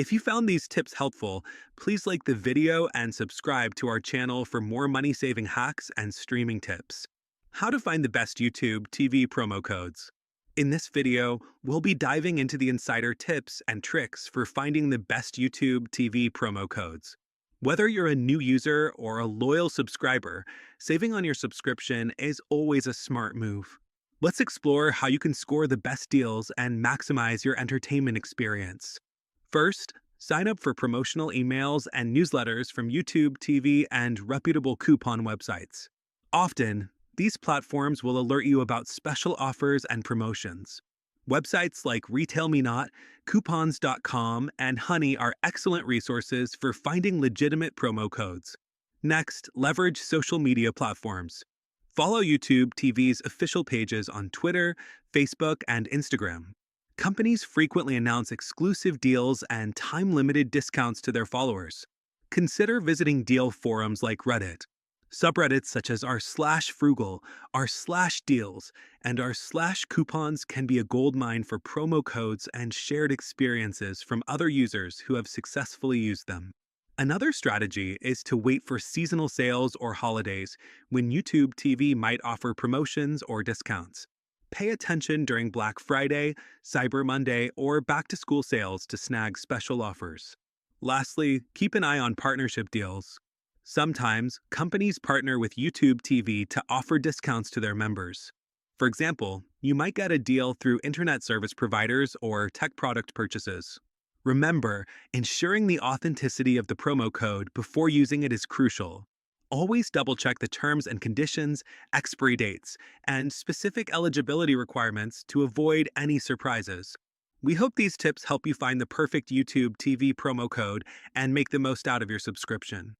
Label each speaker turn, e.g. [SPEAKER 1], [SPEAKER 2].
[SPEAKER 1] If you found these tips helpful, please like the video and subscribe to our channel for more money-saving hacks and streaming tips. How to find the best YouTube TV promo codes. In this video, we'll be diving into the insider tips and tricks for finding the best YouTube TV promo codes. Whether you're a new user or a loyal subscriber, saving on your subscription is always a smart move. Let's explore how you can score the best deals and maximize your entertainment experience. First, sign up for promotional emails and newsletters from YouTube TV and reputable coupon websites. Often, these platforms will alert you about special offers and promotions. Websites like Retail Me Not, Coupons.com, and Honey are excellent resources for finding legitimate promo codes. Next, leverage social media platforms. Follow YouTube TV's official pages on Twitter, Facebook, and Instagram. Companies frequently announce exclusive deals and time-limited discounts to their followers. Consider visiting deal forums like Reddit. Subreddits such as r/frugal, r/deals, and r/coupons can be a goldmine for promo codes and shared experiences from other users who have successfully used them. Another strategy is to wait for seasonal sales or holidays when YouTube TV might offer promotions or discounts. Pay attention during Black Friday, Cyber Monday, or back-to-school sales to snag special offers. Lastly, keep an eye on partnership deals. Sometimes, companies partner with YouTube TV to offer discounts to their members. For example, you might get a deal through internet service providers or tech product purchases. Remember, ensuring the authenticity of the promo code before using it is crucial. Always double-check the terms and conditions, expiry dates, and specific eligibility requirements to avoid any surprises. We hope these tips help you find the perfect YouTube TV promo code and make the most out of your subscription.